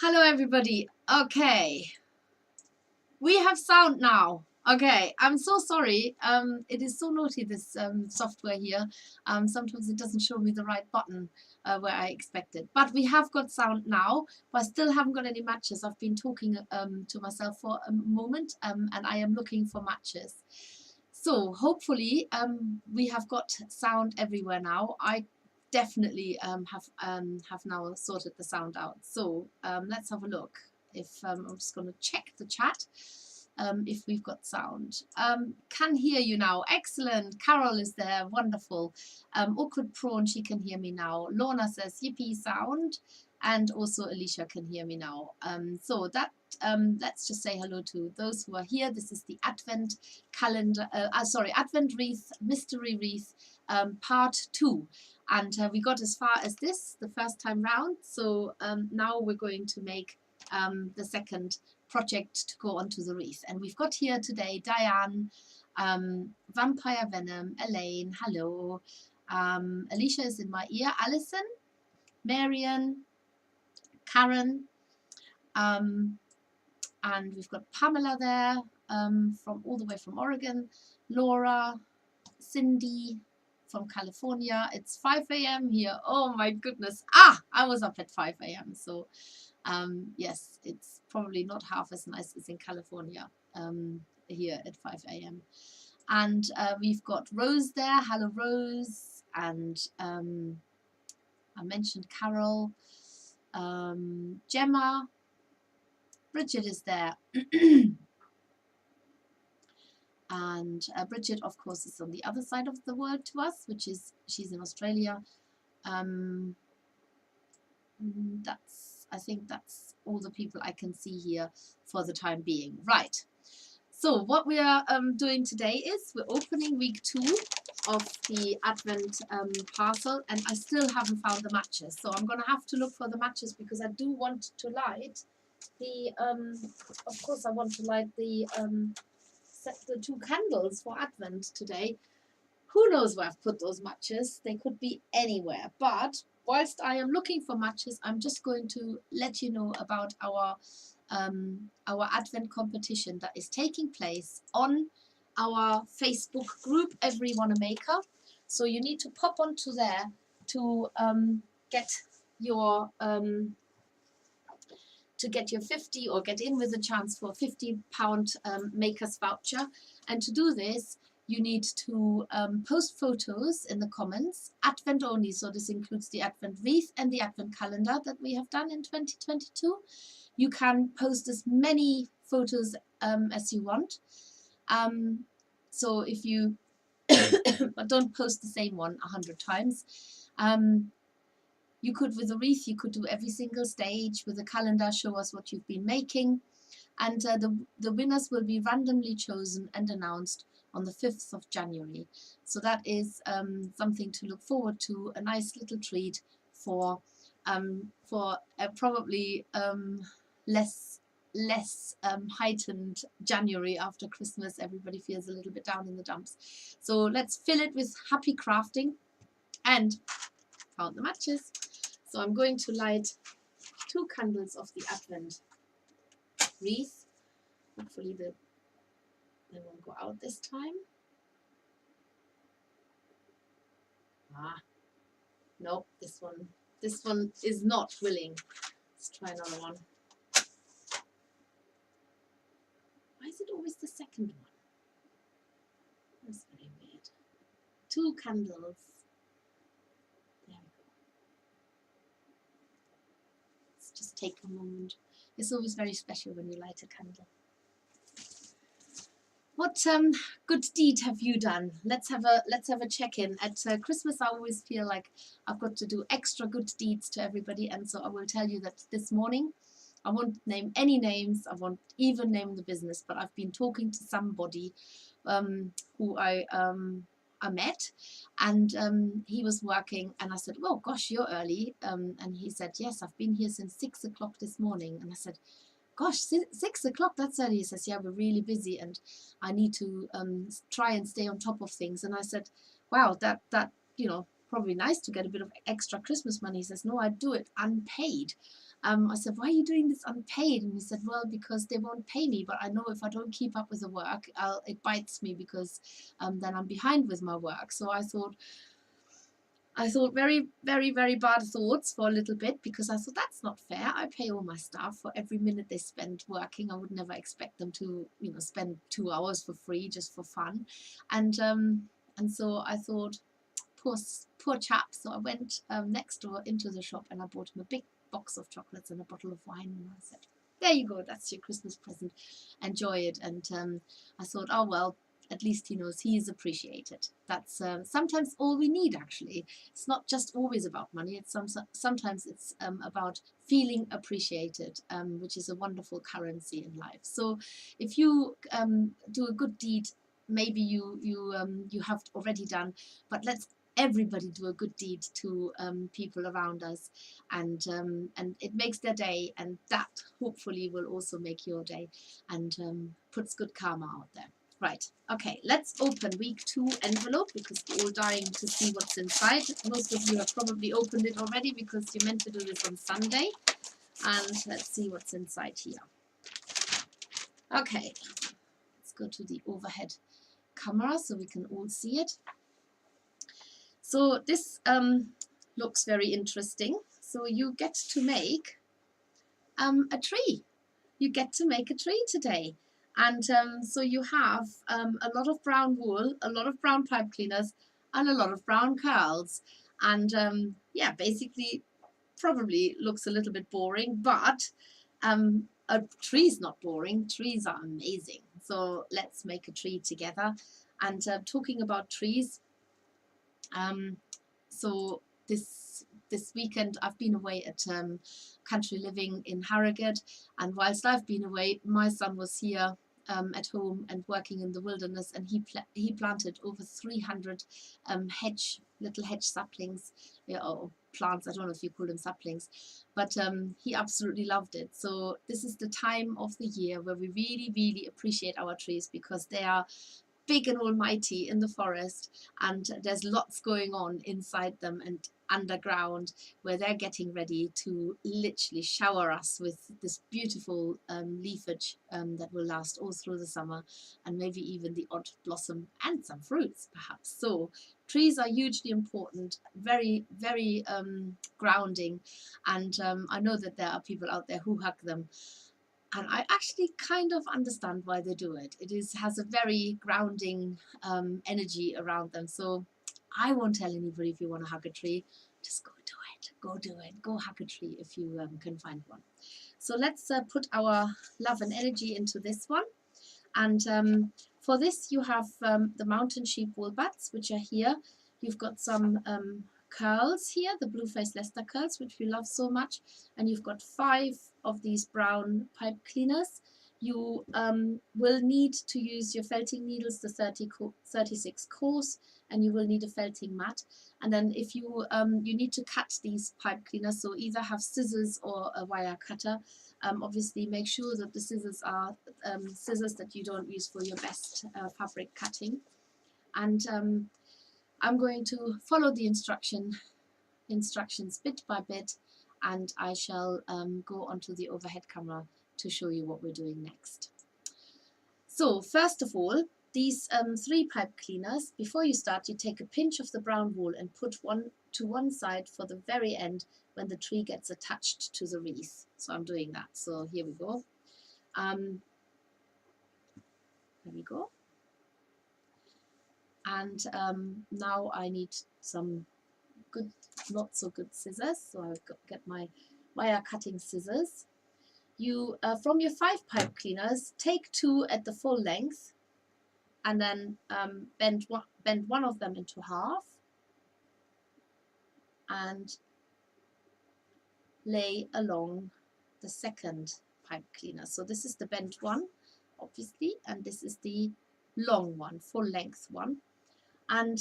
Hello everybody. Okay, we have sound now. Okay, I'm so sorry. It is so naughty, this software here. Sometimes it doesn't show me the right button where I expected. But we have got sound now, but I still haven't got any matches. I've been talking to myself for a moment and I am looking for matches. So hopefully we have got sound everywhere now. I definitely have now sorted the sound out. So let's have a look. If I'm just going to check the chat if we've got sound. Can hear you now. Excellent. Carol is there. Wonderful. Awkward Prawn, she can hear me now. Lorna says yippee sound. And also Alicia can hear me now. So that let's just say hello to those who are here. This is the Advent calendar, Advent Wreath, Mystery Wreath, part 2. And we got as far as this the first time round. So now we're going to make the second project to go onto the wreath. And we've got here today Diane, Vampire Venom, Elaine, hello. Alicia is in my ear, Alison, Marion, Karen, and we've got Pamela there from all the way from Oregon, Laura, Cindy from California. It's 5 a.m. here. Oh my goodness. I was up at 5 a.m. So yes, it's probably not half as nice as in California here at 5 a.m. And we've got Rose there. Hello, Rose. And I mentioned Carol. Gemma. Bridget is there. And Bridget, of course, is on the other side of the world to us, which is, she's in Australia. I think that's all the people I can see here for the time being. Right. So what we are doing today is we're opening week 2 of the Advent parcel, and I still haven't found the matches. So I'm going to have to look for the matches because I do want to light the, of course I want to light the 2 candles for Advent today. Who knows where I've put those matches? They could be anywhere. But whilst I am looking for matches, I'm just going to let you know about our Advent competition that is taking place on our Facebook group, Everyone a Maker. So you need to pop onto there to get your 50 or get in with a chance for a £50 Makers voucher. And to do this, you need to post photos in the comments, Advent only, so this includes the Advent Wreath and the Advent calendar that we have done in 2022. You can post as many photos as you want. So if you, but don't post the same one 100 times. You could, with a wreath, you could do every single stage. With a calendar, show us what you've been making. And the winners will be randomly chosen and announced on the 5th of January. So that is something to look forward to, a nice little treat for probably less heightened January after Christmas. Everybody feels a little bit down in the dumps. So let's fill it with happy crafting, and found the matches. So I'm going to light 2 candles of the Advent wreath. Hopefully they won't go out this time. Nope, this one is not willing. Let's try another one. Why is it always the second one? That's very weird. 2 candles. There we go. Let's just take a moment. It's always very special when you light a candle. What good deed have you done? Let's have a check-in. At Christmas, I always feel like I've got to do extra good deeds to everybody, and so I will tell you that this morning, I won't name any names, I won't even name the business, but I've been talking to somebody who I met, and he was working, and I said, well, gosh, you're early, and he said, yes, I've been here since 6 o'clock this morning, and I said, gosh, 6 o'clock, that's early. He says, yeah, we're really busy and I need to try and stay on top of things. And I said, wow, that you know, probably nice to get a bit of extra Christmas money. He says, no, I do it unpaid. I said, why are you doing this unpaid? And he said, well, because they won't pay me, but I know if I don't keep up with the work, it bites me, because then I'm behind with my work. So I thought very, very, very bad thoughts for a little bit, because I thought, that's not fair. I pay all my staff for every minute they spend working. I would never expect them to, you know, spend 2 hours for free just for fun. And so I thought, poor chap. So I went next door into the shop and I bought him a big box of chocolates and a bottle of wine, and I said, there you go, that's your Christmas present, enjoy it. And I thought, oh well, at least he knows he is appreciated. That's sometimes all we need, actually. It's not just always about money. It's sometimes it's about feeling appreciated, which is a wonderful currency in life. So if you do a good deed, maybe you have already done, but let's everybody do a good deed to people around us, and it makes their day, and that hopefully will also make your day, and puts good karma out there. Right, okay, let's open week 2 envelope, because we're all dying to see what's inside. Most of you have probably opened it already, because you meant to do this on Sunday. And let's see what's inside here. Okay, let's go to the overhead camera so we can all see it. So this looks very interesting. So you get to make a tree. You get to make a tree today. And so you have a lot of brown wool, a lot of brown pipe cleaners, and a lot of brown curls. And yeah, basically probably looks a little bit boring, but a tree's not boring. Trees are amazing. So let's make a tree together. And talking about trees, so this weekend I've been away at country living in Harrogate, and whilst I've been away, my son was here at home and working in the wilderness, and he planted over 300 little hedge saplings, or plants. I don't know if you call them saplings, but he absolutely loved it. So this is the time of the year where we really, really appreciate our trees, because they are big and almighty in the forest, and there's lots going on inside them and underground, where they're getting ready to literally shower us with this beautiful leafage that will last all through the summer, and maybe even the odd blossom and some fruits perhaps. So trees are hugely important, very, very grounding, and I know that there are people out there who hug them. And I actually kind of understand why they do it. It has a very grounding energy around them. So I won't tell anybody, if you want to hug a tree, just go do it. Go do it. Go hug a tree if you can find one. So let's put our love and energy into this one. And for this, you have the mountain sheep wool buds, which are here. You've got some curls here, the blue-faced Leicester curls, which we love so much, and you've got 5 of these brown pipe cleaners. You will need to use your felting needles, the 36 course, and you will need a felting mat. And then if you you need to cut these pipe cleaners, so either have scissors or a wire cutter. Obviously make sure that the scissors are scissors that you don't use for your best fabric cutting. And I'm going to follow the instructions bit by bit, and I shall go onto the overhead camera to show you what we're doing next. So first of all, these 3 pipe cleaners, before you start, you take a pinch of the brown wool and put one to one side for the very end when the tree gets attached to the wreath. So I'm doing that. So here we go. There we go. And now I need some good, not so good scissors. So I'll get my wire cutting scissors. You, from your 5 pipe cleaners, take 2 at the full length, and then bend one of them into half and lay along the second pipe cleaner. So this is the bent one, obviously, and this is the long one, full length one. And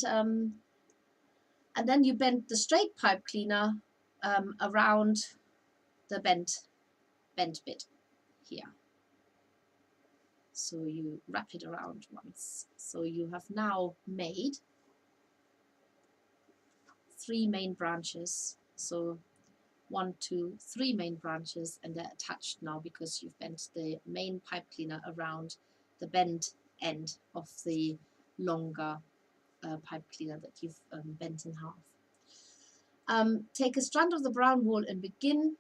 then you bend the straight pipe cleaner around the bent bit here. So you wrap it around once. So you have now made 3 main branches. So 1, 2, 3 main branches, and they're attached now because you've bent the main pipe cleaner around the bent end of the longer pipe cleaner that you've bent in half. Take a strand of the brown wool and begin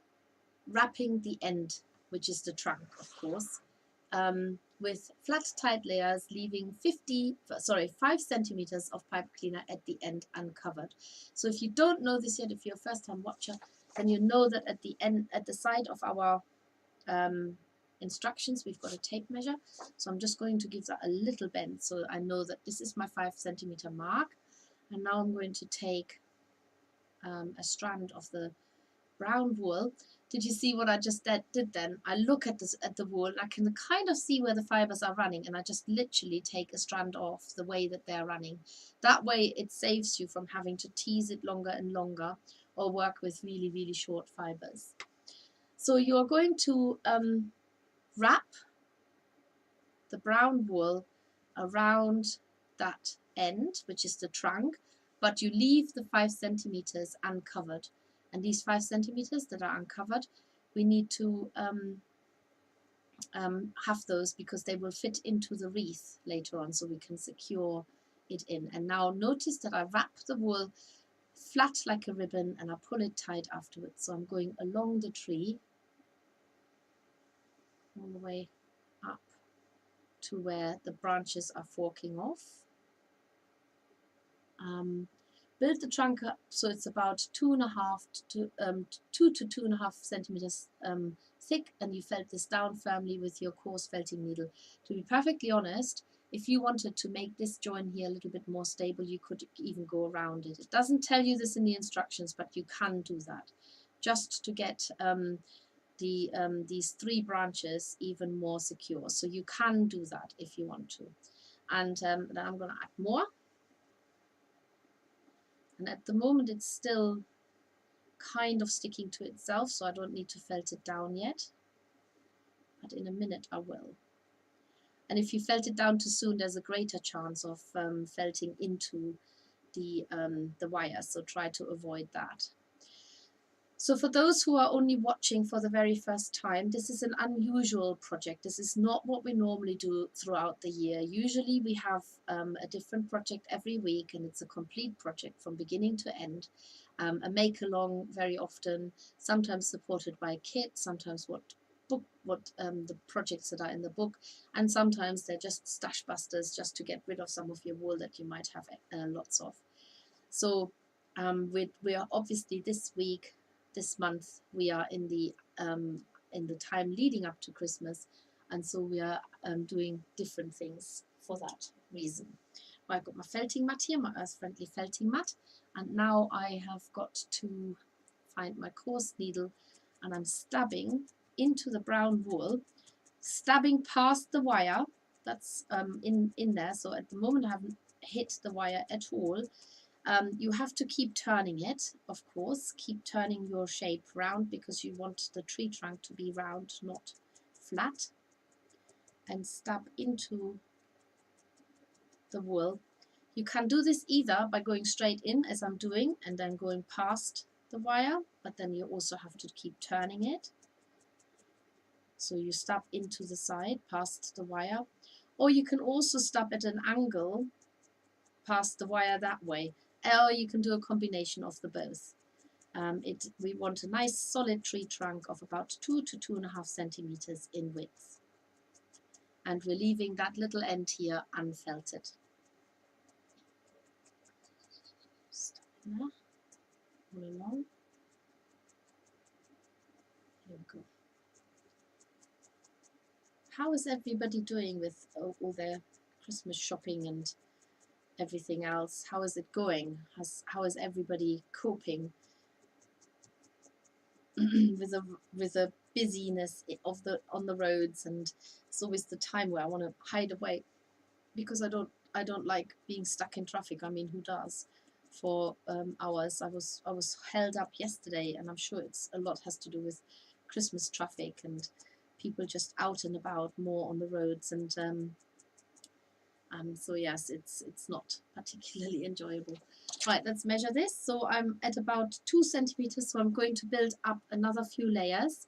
wrapping the end, which is the trunk, of course, with flat tight layers, leaving 5 centimeters of pipe cleaner at the end uncovered. So if you don't know this yet, if you're a first-time watcher, then you know that at the end, at the side of our instructions, we've got a tape measure. So I'm just going to give that a little bend so I know that this is my 5 centimeter mark. And now I'm going to take a strand of the brown wool. Did you see what I just did then? I look at the wool and I can kind of see where the fibers are running, and I just literally take a strand off the way that they're running. That way it saves you from having to tease it longer and longer or work with really, really short fibers. So you're going to wrap the brown wool around that end, which is the trunk, but you leave the 5 centimeters uncovered. And these 5 centimeters that are uncovered, we need to have those because they will fit into the wreath later on, so we can secure it in. And now notice that I wrap the wool flat like a ribbon and I pull it tight afterwards. So I'm going along the tree all the way up to where the branches are forking off. Build the trunk up so it's about 2 to 2.5 centimeters thick, and you felt this down firmly with your coarse felting needle. To be perfectly honest, if you wanted to make this join here a little bit more stable, you could even go around it. It doesn't tell you this in the instructions, but you can do that just to get these 3 branches even more secure. So you can do that if you want to. And then I'm going to add more. And at the moment it's still kind of sticking to itself, so I don't need to felt it down yet. But in a minute I will. And if you felt it down too soon, there's a greater chance of felting into the wire, so try to avoid that. So for those who are only watching for the very first time, this is an unusual project. This is not what we normally do throughout the year. Usually we have a different project every week, and it's a complete project from beginning to end. A make-along very often, sometimes supported by a kit, sometimes the projects that are in the book, and sometimes they're just stash busters just to get rid of some of your wool that you might have lots of. So we are obviously this month we are in the time leading up to Christmas, and so we are doing different things for that reason. I've got my felting mat here, my earth-friendly felting mat, and now I have got to find my coarse needle, and I'm stabbing into the brown wool, stabbing past the wire that's in there. So at the moment I haven't hit the wire at all. You have to keep turning it, of course. Keep turning your shape round because you want the tree trunk to be round, not flat. And stab into the wool. You can do this either by going straight in, as I'm doing, and then going past the wire, but then you also have to keep turning it. So you stab into the side, past the wire. Or you can also stab at an angle past the wire that way. Or you can do a combination of the both. We want a nice solid tree trunk of about 2 to 2.5 centimeters in width. And we're leaving that little end here unfelted. Stop there. All along. Here we go. How is everybody doing with all their Christmas shopping and everything else? How is it going? How is everybody coping with the busyness on the roads? And it's always the time where I want to hide away because I don't like being stuck in traffic. I mean, who does? For hours. I was held up yesterday, and I'm sure a lot has to do with Christmas traffic and people just out and about more on the roads. And So yes, it's not particularly enjoyable. Right, let's measure this. So I'm at about 2 centimeters, so I'm going to build up another few layers.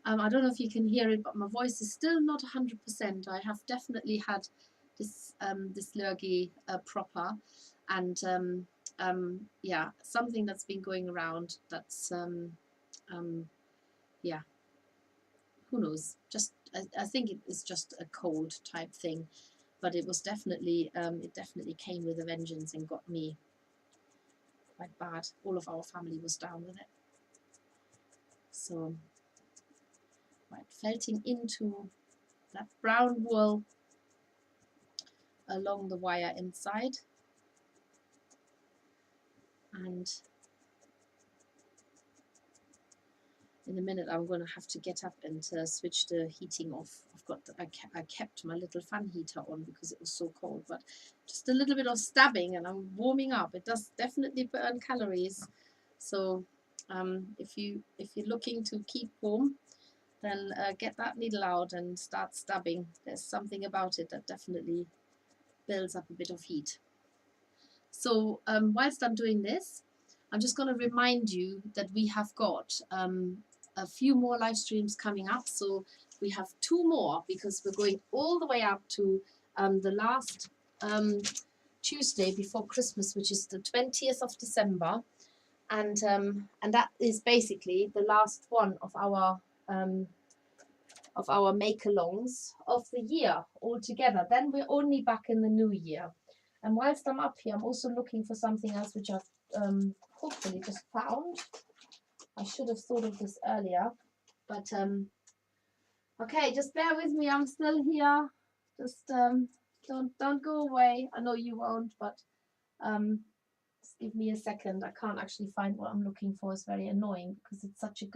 I don't know if you can hear it, but my voice is still not 100%. I have definitely had this lurgy proper, and yeah, something that's been going around. That's yeah, who knows? Just I think it is just a cold type thing, but it was definitely it definitely came with a vengeance and got me quite bad. All of our family was down with it. So right, felting into that brown wool along the wire inside, and in a minute I'm going to have to get up and switch the heating off. I kept my little fan heater on because it was so cold, but just a little bit of stabbing and I'm warming up. It does definitely burn calories. So if you're looking to keep warm, then get that needle out and start stabbing. There's something about it that definitely builds up a bit of heat. So whilst I'm doing this, I'm just going to remind you that we have got a few more live streams coming up. So we have 2 more because we're going all the way up to the last Tuesday before Christmas, which is the 20th of December. And that is basically the last one of our make-alongs of the year altogether. Then we're only back in the new year. And whilst I'm up here, I'm also looking for something else which I've hopefully just found. I should have thought of this earlier, but okay, just bear with me. I'm still here. Just don't go away. I know you won't, but just give me a second. I can't actually find what I'm looking for. It's very annoying because it's such a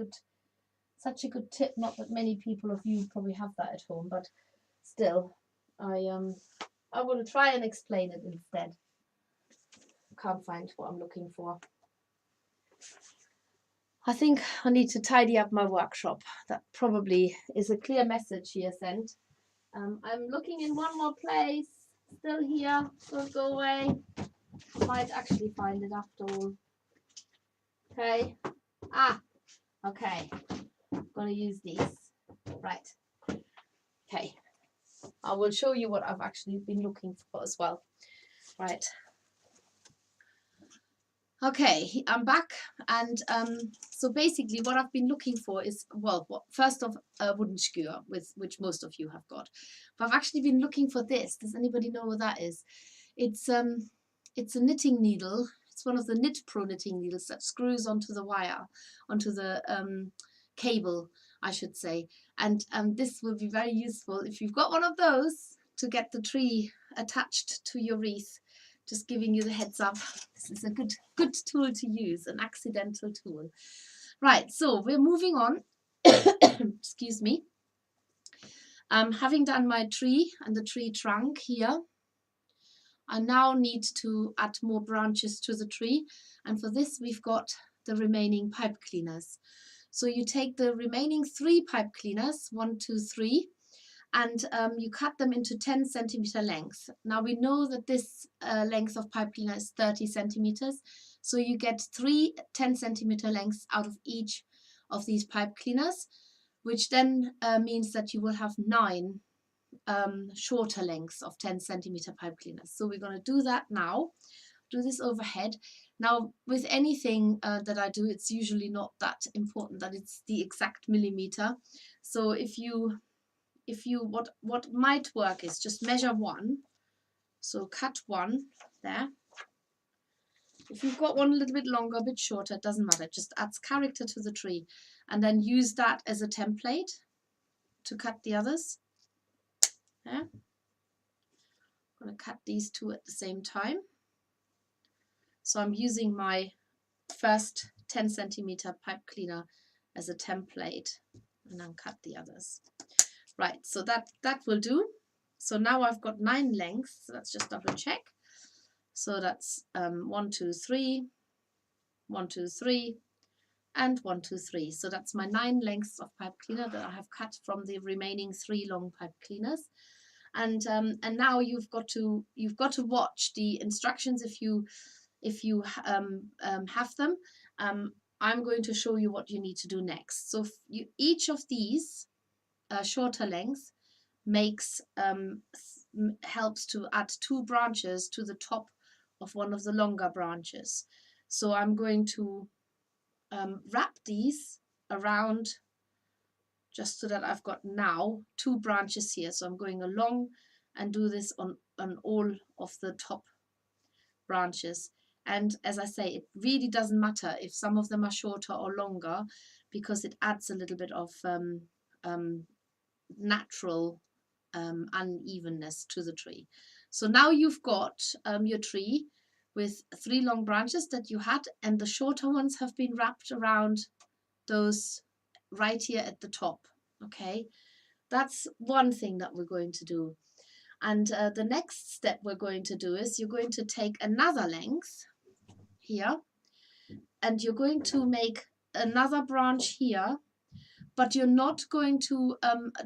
good tip. Not that many people of you probably have that at home, but still, I will try and explain it instead. Can't find what I'm looking for. I think I need to tidy up my workshop. That probably is a clear message here sent. I'm looking in one more place. Still here. Don't go away. I might actually find it after all. Okay. Okay. I'm going to use these. Right. Okay. I will show you what I've actually been looking for as well. Right. Okay, I'm back, and so basically what I've been looking for is, well, first off, a wooden skewer, which most of you have got. But I've actually been looking for this. Does anybody know what that is? It's a knitting needle. It's one of the Knit Pro knitting needles that screws onto the wire, onto the cable, I should say. And this will be very useful if you've got one of those to get the tree attached to your wreath. Just giving you the heads up. This is a good tool to use, an accidental tool. Right, so we're moving on. Excuse me. Having done my tree and the tree trunk here, I now need to add more branches to the tree. And for this, we've got the remaining pipe cleaners. So you take the remaining 3 pipe cleaners, 1, 2, 3, and you cut them into 10 centimeter length. Now we know that this length of pipe cleaner is 30 centimeters, so you get 3 10 centimeter lengths out of each of these pipe cleaners, which then means that you will have 9 shorter lengths of 10 centimeter pipe cleaners. So we're going to do that now. Do this overhead. Now with anything that I do, it's usually not that important that it's the exact millimeter. So if you what might work is just measure 1, so cut 1 there. If you've got one a little bit longer, a bit shorter, it doesn't matter, it just adds character to the tree, and then use that as a template to cut the others. Yeah. I'm going to cut these 2 at the same time. So I'm using my first 10 centimeter pipe cleaner as a template, and then cut the others. Right, so that will do. So now I've got 9 lengths. So let's just double check. So that's 1, 2, 3, 1, 2, 3, and 1, 2, 3. So that's my 9 lengths of pipe cleaner that I have cut from the remaining 3 long pipe cleaners. and now you've got to watch the instructions if you have them. I'm going to show you what you need to do next. So each of these shorter lengths makes helps to add 2 branches to the top of one of the longer branches. So I'm going to wrap these around, just so that I've got now 2 branches here. So I'm going along and do this on all of the top branches. And as I say, it really doesn't matter if some of them are shorter or longer, because it adds a little bit of natural unevenness to the tree. So now you've got your tree with 3 long branches that you had, and the shorter ones have been wrapped around those right here at the top. Okay, that's one thing that we're going to do. And the next step we're going to do is you're going to take another length here, and you're going to make another branch here, but you're not going to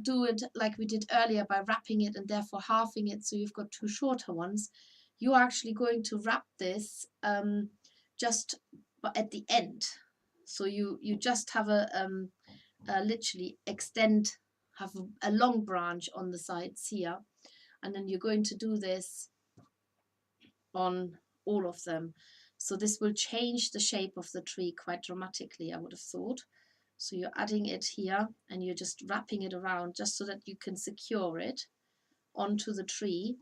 do it like we did earlier by wrapping it and therefore halving it, so you've got 2 shorter ones. You're actually going to wrap this just at the end. So you just have literally have a long branch on the sides here, and then you're going to do this on all of them. So this will change the shape of the tree quite dramatically, I would have thought. So you're adding it here and you're just wrapping it around just so that you can secure it onto the tree.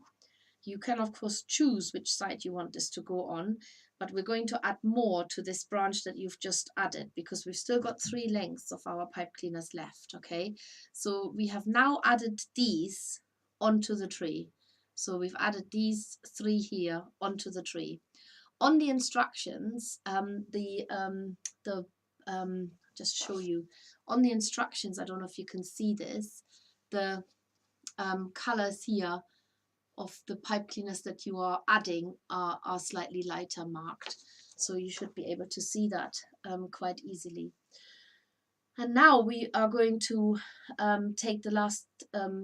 You can of course choose which side you want this to go on, but we're going to add more to this branch that you've just added, because we've still got 3 lengths of our pipe cleaners left. Okay, so we have now added these onto the tree. So we've added these 3 here onto the tree. On the instructions, just show you on the instructions, I don't know if you can see this, the colors here of the pipe cleaners that you are adding are slightly lighter marked, so you should be able to see that quite easily. And now we are going to take the last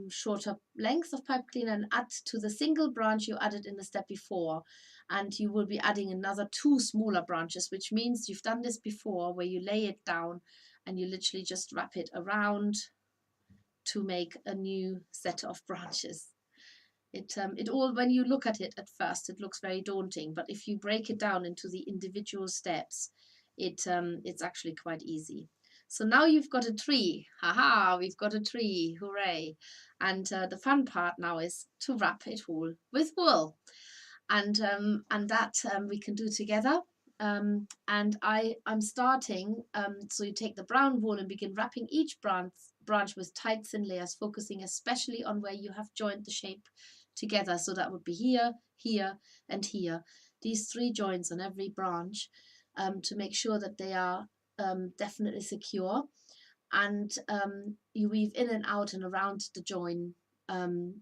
shorter length of pipe cleaner and add to the single branch you added in the step before. And you will be adding another 2 smaller branches, which means you've done this before, where you lay it down and you literally just wrap it around to make a new set of branches. It all, when you look at it at first, it looks very daunting, but if you break it down into the individual steps, it's actually quite easy. So now you've got a tree. Haha, we've got a tree. Hooray. And the fun part now is to wrap it all with wool. And that we can do together. And I'm starting, so you take the brown wool and begin wrapping each branch with tight thin layers, focusing especially on where you have joined the shape together. So that would be here, here, and here. These 3 joints on every branch, to make sure that they are definitely secure, and you weave in and out and around the join to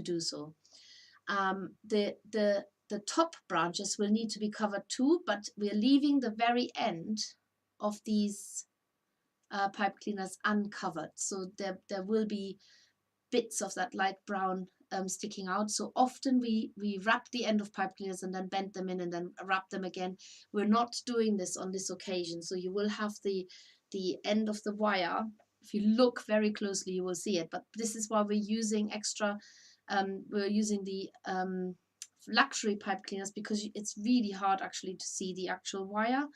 do so. The top branches will need to be covered too, but we're leaving the very end of these pipe cleaners uncovered, so there will be bits of that light brown sticking out. So often we wrap the end of pipe cleaners and then bend them in and then wrap them again. We're not doing this on this occasion, so you will have the end of the wire. If you look very closely, you will see it, but this is why we're using extra we're using the luxury pipe cleaners, because it's really hard actually to see the actual wire.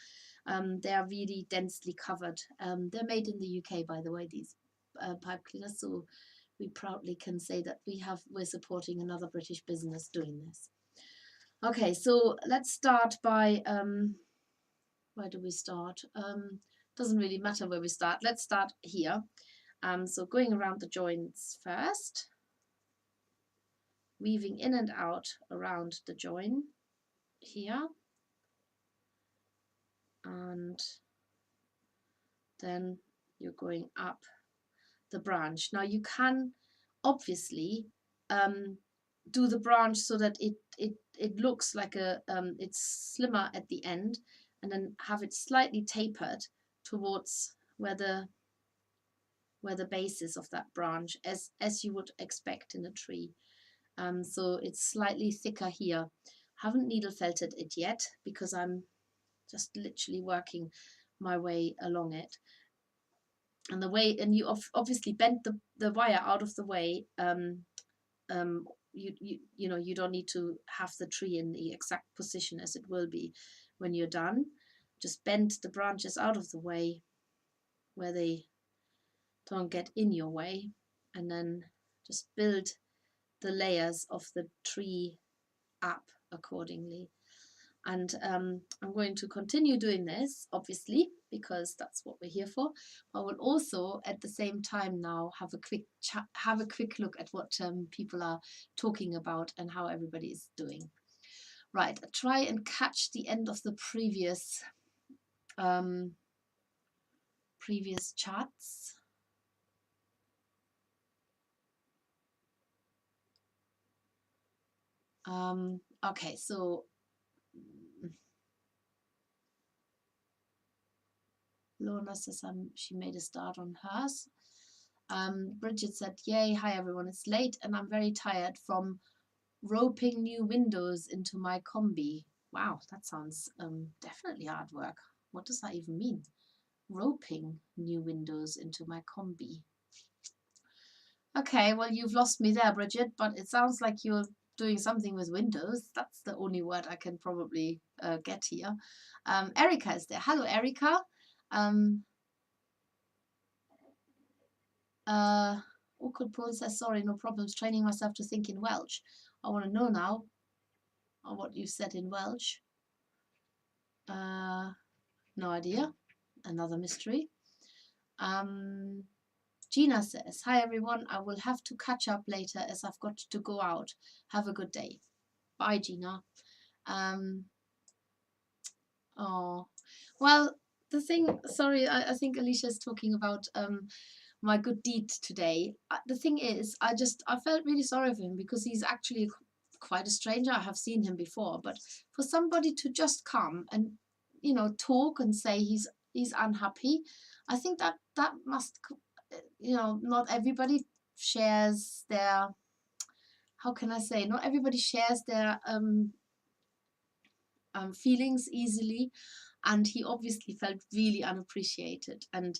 They are really densely covered. They're made in the UK, by the way, these pipe cleaners, so we proudly can say that we're supporting another British business doing this. Okay, so let's start by where do we start? Doesn't really matter where we start. Let's start here. So going around the joints first, weaving in and out around the join here, and then you're going up the branch. Now you can obviously do the branch so that it looks like it's slimmer at the end, and then have it slightly tapered towards where where the base is of that branch, as you would expect in a tree. So it's slightly thicker here. Haven't needle felted it yet because I'm just literally working my way along it. And the way, and you obviously bent the wire out of the way. You know, you don't need to have the tree in the exact position as it will be when you're done. Just bend the branches out of the way where they don't get in your way, and then just build the layers of the tree up accordingly. And I'm going to continue doing this, obviously, because that's what we're here for. I will also, at the same time now, have a quick look at what people are talking about and how everybody is doing. Right, try and catch the end of the previous chats. Okay, so Lorna says she made a start on hers. Bridget said, yay, hi everyone, it's late and I'm very tired from roping new windows into my combi. Wow, that sounds definitely hard work. What does that even mean? Roping new windows into my combi. Okay, well, you've lost me there, Bridget, but it sounds like you're doing something with windows. That's the only word I can probably get here. Erica is there. Hello, Erica. Awkward Paul says, sorry, no problems. Training myself to think in Welsh. I want to know now what you said in Welsh. No idea. Another mystery. Gina says, hi everyone, I will have to catch up later as I've got to go out. Have a good day. Bye, Gina. Oh, well, the thing, sorry, I think Alicia's talking about my good deed today. The thing is, I felt really sorry for him because he's actually quite a stranger. I have seen him before, but for somebody to just come and, you know, talk and say he's unhappy, I think that must, you know, not everybody shares their, how can I say, not everybody shares their feelings easily, and he obviously felt really unappreciated. And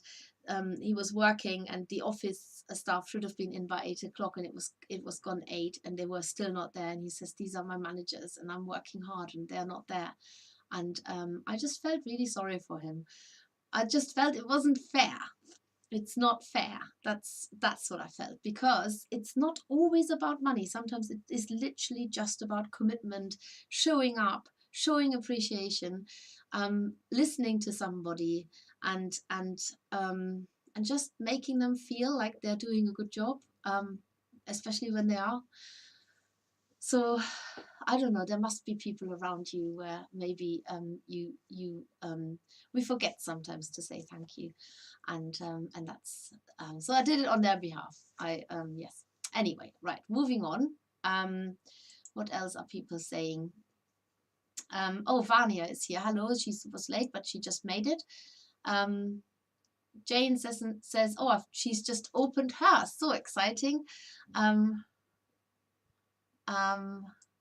he was working, and the office staff should have been in by 8 o'clock, and it was gone 8, and they were still not there. And he says, these are my managers, and I'm working hard, and they're not there. And I just felt really sorry for him. I just felt it wasn't fair. It's not fair. That's what I felt, because it's not always about money. Sometimes it is literally just about commitment, showing up, showing appreciation, listening to somebody, and just making them feel like they're doing a good job, especially when they are. So I don't know, there must be people around you where maybe we forget sometimes to say thank you, and that's so I did it on their behalf. Yes. Anyway, right, moving on. What else are people saying? Oh, Vania is here. Hello, she was late, but she just made it. Jane says, oh, she's just opened hers. So exciting.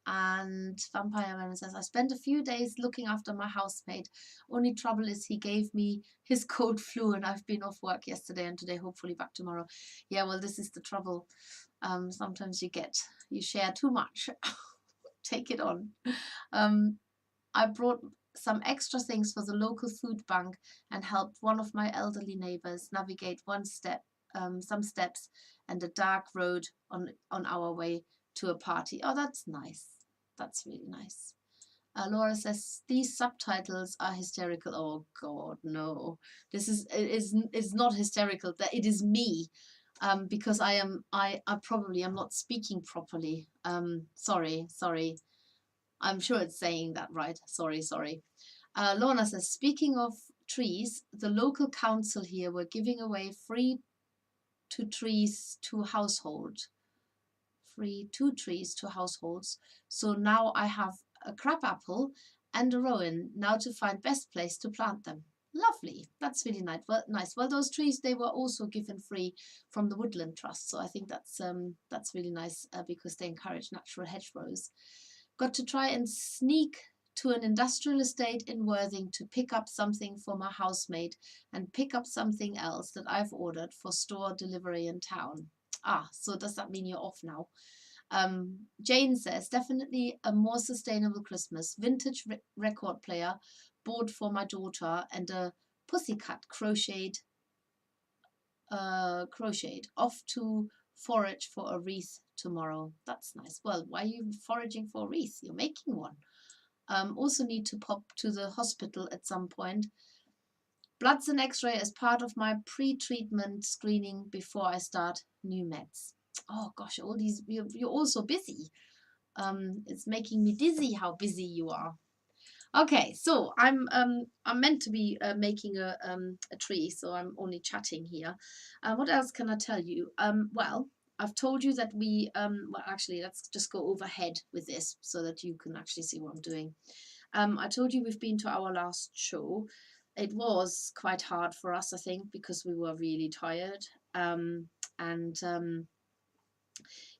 And Vampire Man says, I spent a few days looking after my housemate. Only trouble is he gave me his cold flu and I've been off work yesterday and today, hopefully back tomorrow. Yeah, well, this is the trouble. Sometimes you share too much. Take it on. I brought some extra things for the local food bank and helped one of my elderly neighbors navigate some steps and a dark road on our way to a party. Oh, that's nice. That's really nice. Laura says, these subtitles are hysterical. Oh God, no. This is not hysterical. That it is me. Because I probably am not speaking properly. Sorry. I'm sure it's saying that right. Sorry. Lorna says, speaking of trees, the local council here were giving away free two trees to households. So now I have a crabapple and a rowan now to find best place to plant them. Lovely. That's really nice. Well, nice. Well, those trees, they were also given free from the Woodland Trust, so I think that's really nice because they encourage natural hedgerows. Got to try and sneak to an industrial estate in Worthing to pick up something for my housemate and pick up something else that I've ordered for store delivery in town. Ah, so does that mean you're off now? Jane says, definitely a more sustainable Christmas. Vintage record player bought for my daughter and a pussycat crocheted. Off to forage for a wreath tomorrow. That's nice. Well, why are you foraging for a wreath? You're making one. Also need to pop to the hospital at some point. Bloods and x-ray as part of my pre-treatment screening before I start new meds. Oh gosh, all these, you're all so busy. It's making me dizzy how busy you are. Okay, so I'm meant to be making a tree, so I'm only chatting here. What else can I tell you? Well, I've told you that well, actually, let's just go overhead with this so that you can actually see what I'm doing. I told you we've been to our last show. It was quite hard for us, I think, because we were really tired. And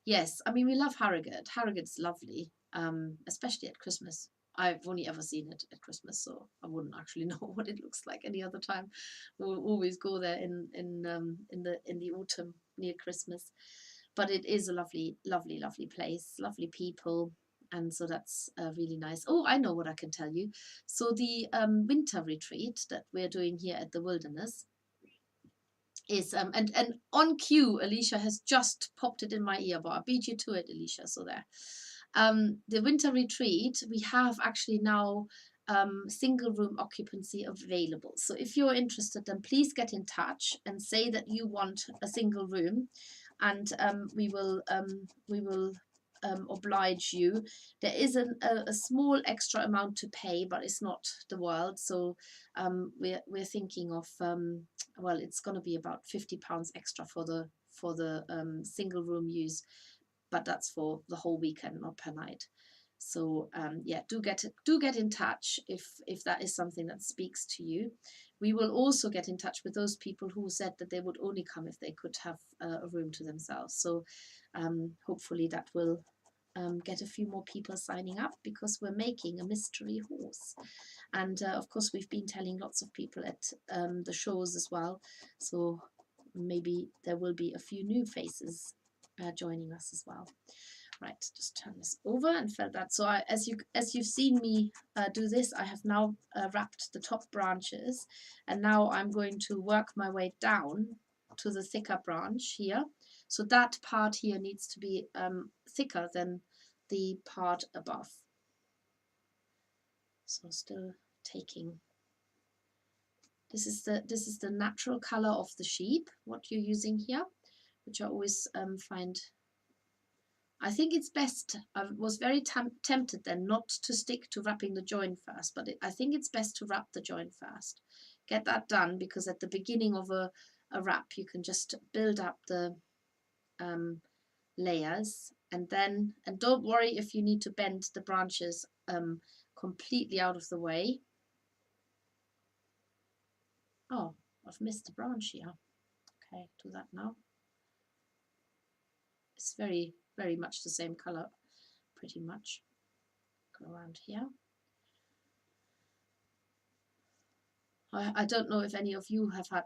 Yes, I mean, we love Harrogate. Harrogate's lovely, especially at Christmas. I've only ever seen it at Christmas, so I wouldn't actually know what it looks like any other time. We'll always go there in the autumn near Christmas. But it is a lovely, lovely, lovely place, lovely people, and so that's really nice. Oh, I know what I can tell you. So the winter retreat that we're doing here at the Wilderness is and on cue, Alicia has just popped it in my ear, but I beat you to it, Alicia. So there. The winter retreat, we have actually now single room occupancy available. So if you're interested, then please get in touch and say that you want a single room, and we will oblige you. There is a small extra amount to pay, but it's not the world. So we're thinking of well, it's going to be about £50 extra for the single room use, but that's for the whole weekend, not per night. So yeah, do get in touch if that is something that speaks to you. We will also get in touch with those people who said that they would only come if they could have a room to themselves. So hopefully that will get a few more people signing up, because we're making a mystery horse. And of course, we've been telling lots of people at the shows as well. So maybe there will be a few new faces joining us as well. Right, just turn this over and felt that. So as you've seen me do this, I have now wrapped the top branches, and now I'm going to work my way down to the thicker branch here. So that part here needs to be thicker than the part above. So still taking. This is the natural color of the sheep, what you're using here, which I always find. I think it's best. I was very tempted then not to stick to wrapping the join first, but I think it's best to wrap the join first. Get that done, because at the beginning of a wrap, you can just build up the layers, and don't worry if you need to bend the branches completely out of the way. Oh, I've missed a branch here. Okay, do that now. It's very, very much the same color, pretty much. Go around here. I don't know if any of you have had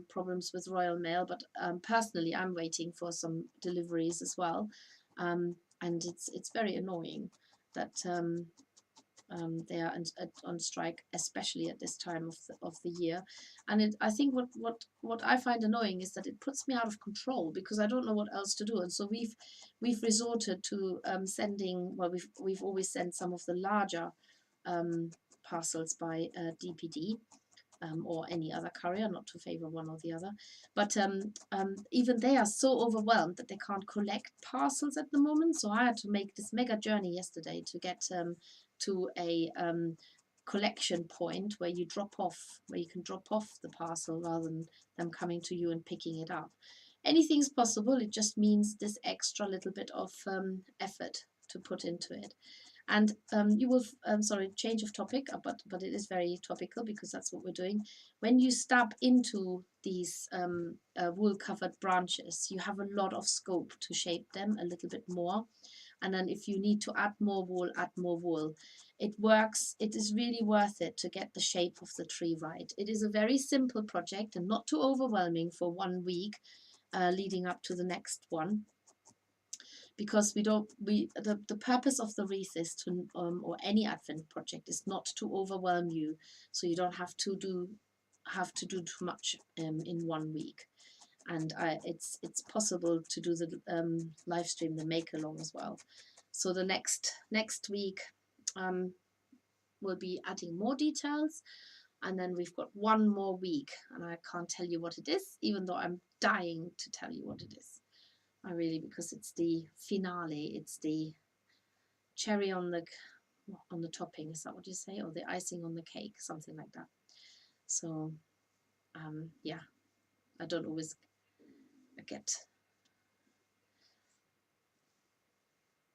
problems with Royal Mail, but personally, I'm waiting for some deliveries as well, and it's very annoying that they are on strike, especially at this time of the year. And I think what I find annoying is that it puts me out of control, because I don't know what else to do. And so we've resorted to sending. Well, we've always sent some of the larger parcels by DPD. Or any other courier, not to favor one or the other. But even they are so overwhelmed that they can't collect parcels at the moment. So I had to make this mega journey yesterday to get to a collection point where you can drop off the parcel rather than them coming to you and picking it up. Anything's possible. It just means this extra little bit of effort to put into it. And you will, sorry, change of topic, but it is very topical because that's what we're doing. When you stab into these wool covered branches, you have a lot of scope to shape them a little bit more. And then if you need to add more wool, add more wool. It works, it is really worth it to get the shape of the tree right. It is a very simple project and not too overwhelming for 1 week leading up to the next one. Because the purpose of the wreath is to, or any Advent project is not to overwhelm you, so you don't have to do too much in 1 week. And it's possible to do the live stream, the make along as well. So the next week we'll be adding more details, and then we've got 1 more week, and I can't tell you what it is, even though I'm dying to tell you what it is. I really, because it's the finale, it's the cherry on the topping, is that what you say, or the icing on the cake, something like that. So yeah, I don't always get.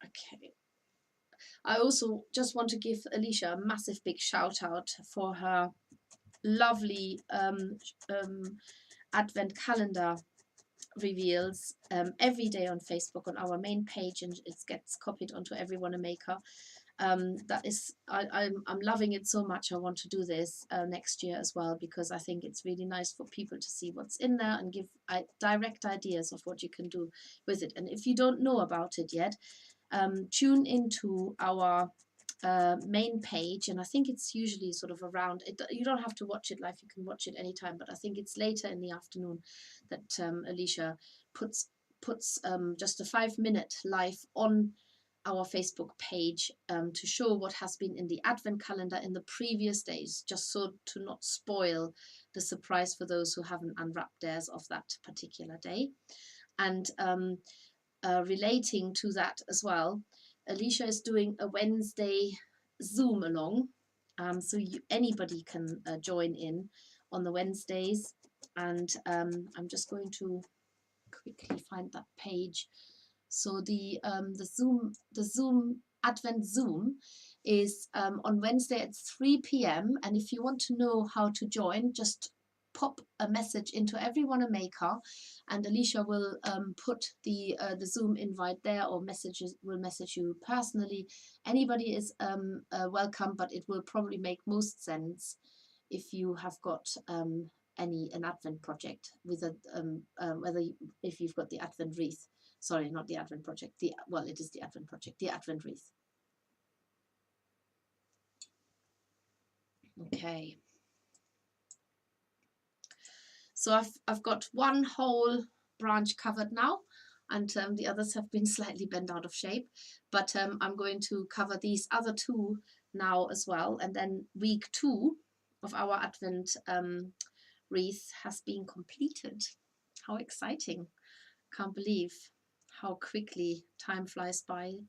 Okay, I also just want to give Alicia a massive big shout out for her lovely Advent calendar reveals every day on Facebook on our main page, and it gets copied onto Every Wanna Maker. That is, I'm loving it so much. I want to do this next year as well, because I think it's really nice for people to see what's in there and give direct ideas of what you can do with it. And if you don't know about it yet, tune into our main page, and I think it's usually sort of around it. You don't have to watch it live, you can watch it anytime, but I think it's later in the afternoon that Alicia puts just a 5-minute live on our Facebook page to show what has been in the Advent calendar in the previous days, just so to not spoil the surprise for those who haven't unwrapped theirs of that particular day. And relating to that as well, Alicia is doing a Wednesday Zoom along, so anybody can join in on the Wednesdays. And I'm just going to quickly find that page. So the Zoom Advent Zoom is on Wednesday at 3 p.m. And if you want to know how to join, just pop a message into Every Wanna Maker, and Alicia will put the Zoom invite there, or will message you personally. Anybody is welcome, but it will probably make most sense if you have got an Advent project with a if you've got the Advent wreath. Sorry, not the Advent project. Well, it is the Advent project, the Advent wreath. Okay. So I've got 1 whole branch covered now, and the others have been slightly bent out of shape. But I'm going to cover these other 2 now as well, and then week 2 of our Advent wreath has been completed. How exciting! Can't believe how quickly time flies by.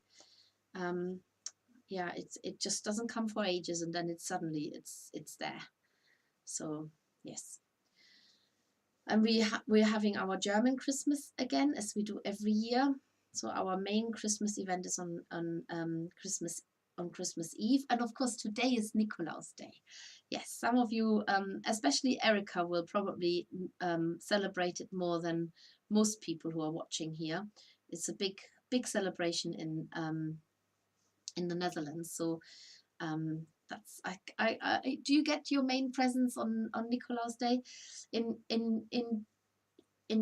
Yeah, it just doesn't come for ages, and then suddenly it's there. So yes. And we're having our German Christmas again, as we do every year. So our main Christmas event is on Christmas Eve, and of course today is Nikolaus Day. Yes, some of you, especially Erica, will probably celebrate it more than most people who are watching here. It's a big celebration in the Netherlands. So that's do you get your main presents on Nikolaus Day? In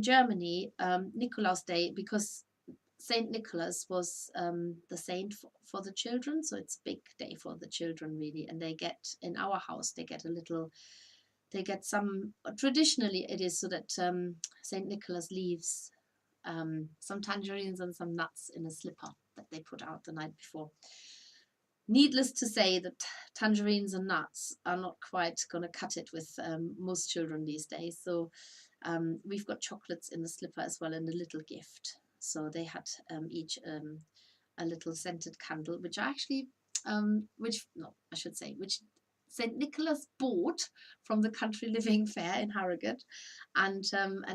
Germany, Nikolaus Day, because Saint Nicholas was the saint for the children, so it's a big day for the children really. And they get, in our house, they get some, traditionally it is so that Saint Nicholas leaves some tangerines and some nuts in a slipper that they put out the night before. Needless to say that tangerines and nuts are not quite going to cut it with most children these days. So we've got chocolates in the slipper as well, and a little gift. So they had each a little scented candle, which which St. Nicholas bought from the Country Living Fair in Harrogate, and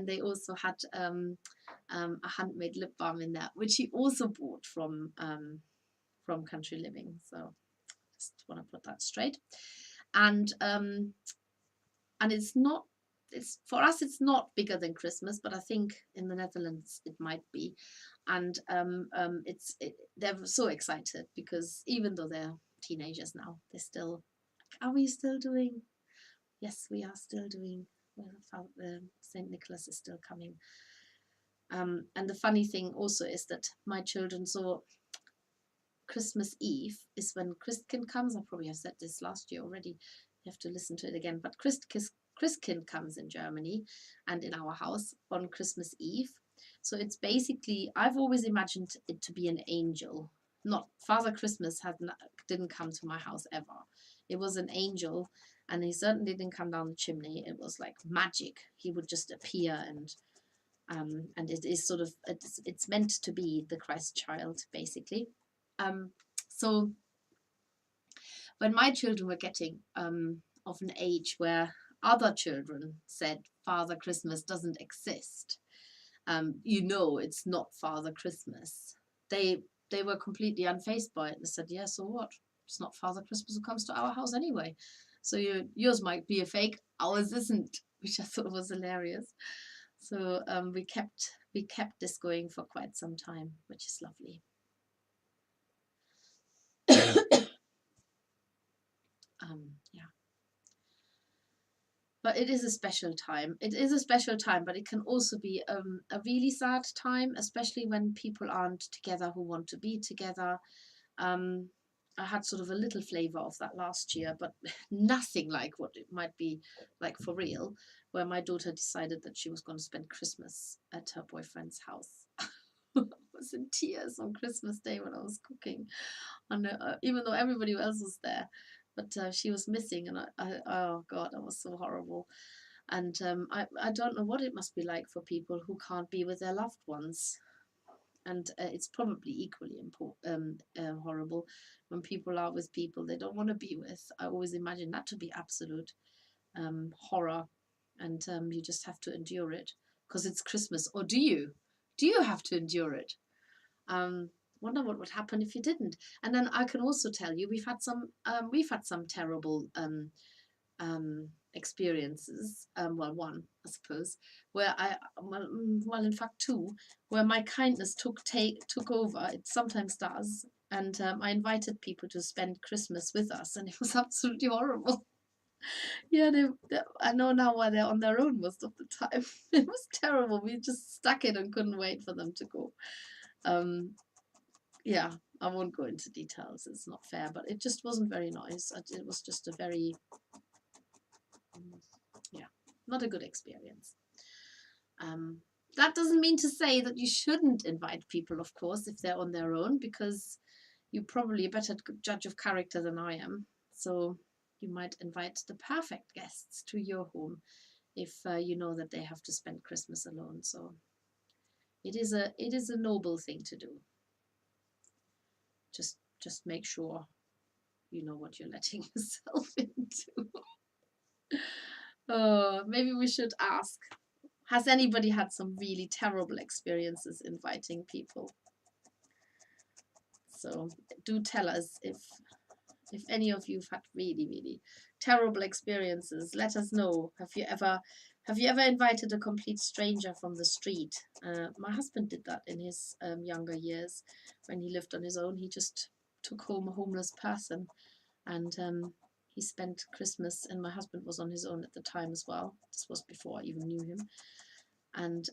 they also had a handmade lip balm in there, which he also bought from from country living. So just want to put that straight. And it's not, it's for us, it's not bigger than Christmas, but I think in the Netherlands it might be. And they're so excited because even though they're teenagers now, they're still, are we still doing? Yes, we are still doing. Well, St. Nicholas is still coming. And the funny thing also is that my children saw Christmas Eve is when Christkind comes. I probably have said this last year already. You have to listen to it again. But Christkind comes in Germany and in our house on Christmas Eve. So it's basically, I've always imagined it to be an angel. Not Father Christmas didn't come to my house ever. It was an angel, and he certainly didn't come down the chimney. It was like magic. He would just appear, and it is sort of, it's meant to be the Christ child, basically. So when my children were getting of an age where other children said Father Christmas doesn't exist, it's not Father Christmas, they were completely unfazed by it. They said, yeah, so what? It's not Father Christmas who comes to our house anyway. So yours might be a fake, ours isn't, which I thought was hilarious. So we kept this going for quite some time, which is lovely. Yeah. But it is a special time. It is a special time, but it can also be a really sad time, especially when people aren't together who want to be together. I had sort of a little flavour of that last year, but nothing like what it might be like for real, where my daughter decided that she was going to spend Christmas at her boyfriend's house. I was in tears on Christmas Day when I was cooking, and even though everybody else was there, but she was missing, and oh God, that was so horrible. And I don't know what it must be like for people who can't be with their loved ones. And it's probably equally horrible when people are with people they don't want to be with. I always imagine that to be absolute horror, and you just have to endure it because it's Christmas. Or do you have to endure it? Wonder what would happen if you didn't. And then I can also tell you we've had some terrible experiences. Well, one, I suppose, where in fact two, where my kindness took over. It sometimes does, and I invited people to spend Christmas with us, and it was absolutely horrible. Yeah, I know now why they're on their own most of the time. It was terrible. We just stuck it and couldn't wait for them to go. Yeah, I won't go into details. It's not fair, but it just wasn't very nice. It was just a very, not a good experience. That doesn't mean to say that you shouldn't invite people, of course, if they're on their own, because you're probably a better judge of character than I am. So you might invite the perfect guests to your home if you know that they have to spend Christmas alone. So it is a noble thing to do. Just make sure you know what you're letting yourself into. Oh, maybe we should ask, has anybody had some really terrible experiences inviting people? So do tell us if any of you've had really, really terrible experiences. Let us know. Have you ever invited a complete stranger from the street? My husband did that in his younger years when he lived on his own. He just took home a homeless person, and he spent Christmas, and my husband was on his own at the time as well. This was before I even knew him. And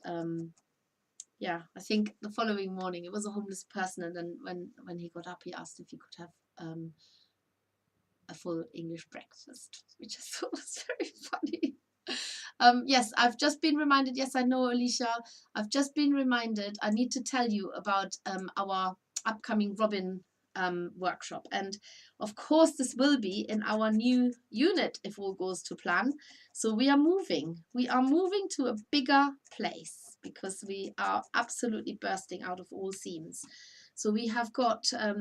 yeah, I think the following morning it was a homeless person, and then when he got up, he asked if he could have a full English breakfast, which I thought was very funny. Yes, I've just been reminded. Yes, I know, Alicia. I've just been reminded. I need to tell you about our upcoming Robin workshop, and of course this will be in our new unit if all goes to plan. So we are moving to a bigger place because we are absolutely bursting out of all seams. So we have got a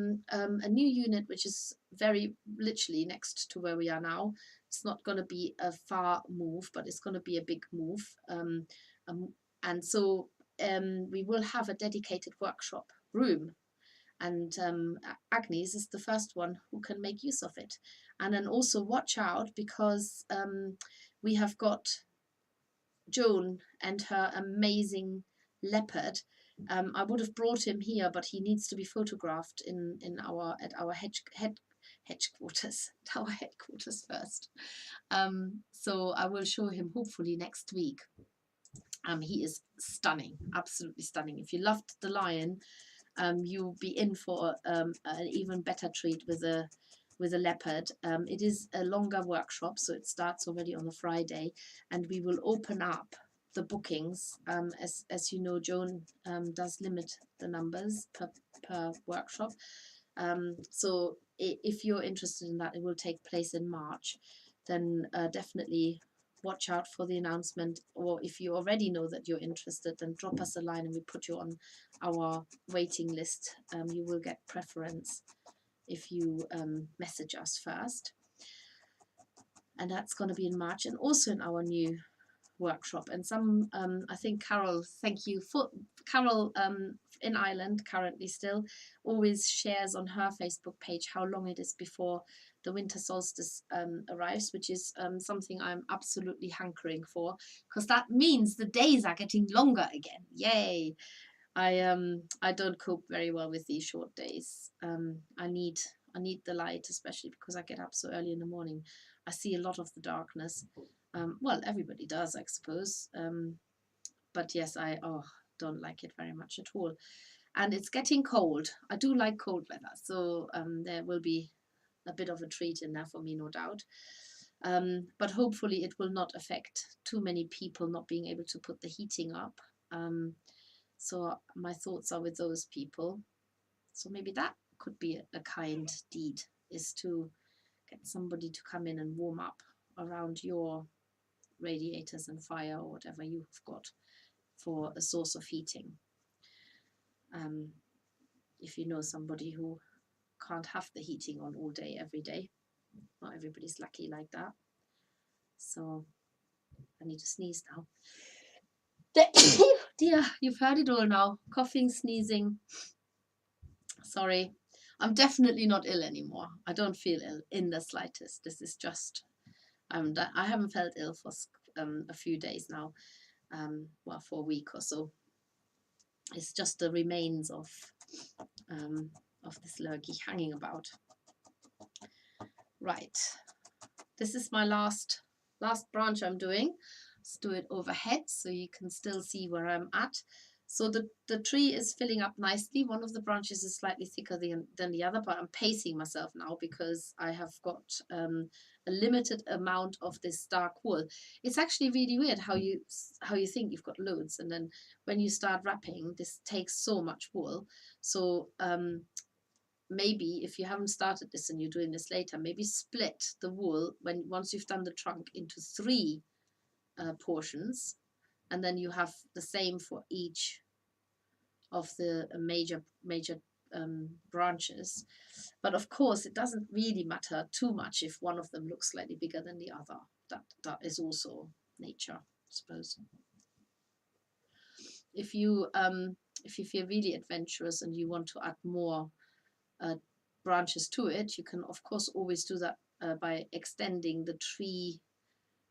new unit which is very literally next to where we are now. It's not going to be a far move, but it's going to be a big move, and so we will have a dedicated workshop room. And Agnes is the first one who can make use of it. And then also watch out, because we have got Joan and her amazing leopard. I would have brought him here, but he needs to be photographed at our headquarters, our headquarters first. So I will show him hopefully next week. He is stunning, absolutely stunning. If you loved the lion, you'll be in for an even better treat with a leopard. It is a longer workshop, so it starts already on a Friday, and we will open up the bookings. As you know, Joan does limit the numbers per workshop. So if you're interested in that, it will take place in March. Then definitely watch out for the announcement, or if you already know that you're interested, then drop us a line and we put you on our waiting list. You will get preference if you message us first, and that's going to be in March, and also in our new workshop. And some I think Carol, thank you for Carol, in Ireland currently still, always shares on her Facebook page how long it is before the winter solstice arrives, which is something I'm absolutely hankering for, because that means the days are getting longer again. Yay. I don't cope very well with these short days. I need the light, especially because I get up so early in the morning. I see a lot of the darkness. Well, everybody does, I suppose. But yes, I don't like it very much at all. And it's getting cold. I do like cold weather, so there will be a bit of a treat in there for me, no doubt. But hopefully it will not affect too many people not being able to put the heating up. So my thoughts are with those people. So maybe that could be a kind deed, is to get somebody to come in and warm up around your radiators and fire, or whatever you've got for a source of heating. If you know somebody who can't have the heating on all day, every day. Not everybody's lucky like that. So I need to sneeze now. Dear, you've heard it all now. Coughing, sneezing. Sorry. I'm definitely not ill anymore. I don't feel ill in the slightest. This is just, I haven't felt ill for a few days now. Well, for a week or so. It's just the remains of this lurgy hanging about. Right. This is my last branch I'm doing. Let's do it overhead so you can still see where I'm at. So the tree is filling up nicely. One of the branches is slightly thicker than the other, but I'm pacing myself now because I have got a limited amount of this dark wool. It's actually really weird how you think you've got loads, and then when you start wrapping, this takes so much wool. So maybe if you haven't started this and you're doing this later, maybe split the wool once you've done the trunk into 3 portions, and then you have the same for each of the major branches. But of course, it doesn't really matter too much if one of them looks slightly bigger than the other. That is also nature, I suppose. If you feel really adventurous and you want to add more branches to it, you can of course always do that by extending the tree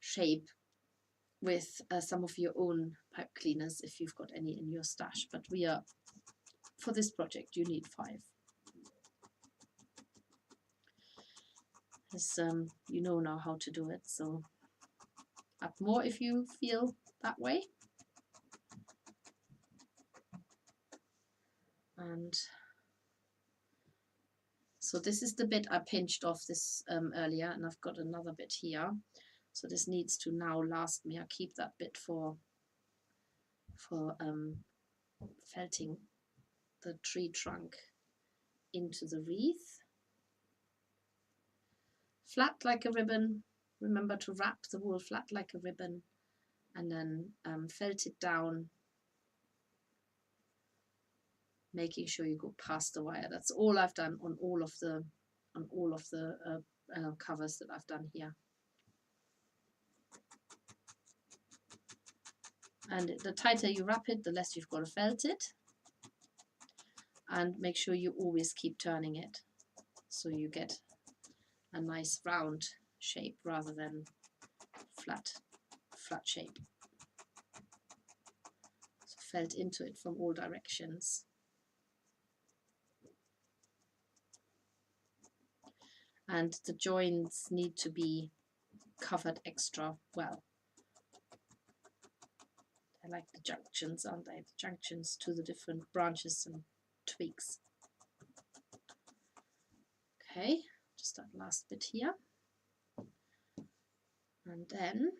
shape with some of your own pipe cleaners if you've got any in your stash. But for this project you need 5. As you know now how to do it, so add more if you feel that way. And so this is the bit I pinched off this earlier, and I've got another bit here. So this needs to now last me. I keep that bit for felting the tree trunk into the wreath. Flat like a ribbon. Remember to wrap the wool flat like a ribbon, and then felt it down, making sure you go past the wire. That's all I've done on all of the covers that I've done here. And the tighter you wrap it, the less you've got to felt it. and make sure you always keep turning it so you get a nice round shape rather than flat shape. So felt into it from all directions. And the joints need to be covered extra well. I like the junctions, aren't they? The junctions to the different branches and twigs. Okay, just that last bit here. And then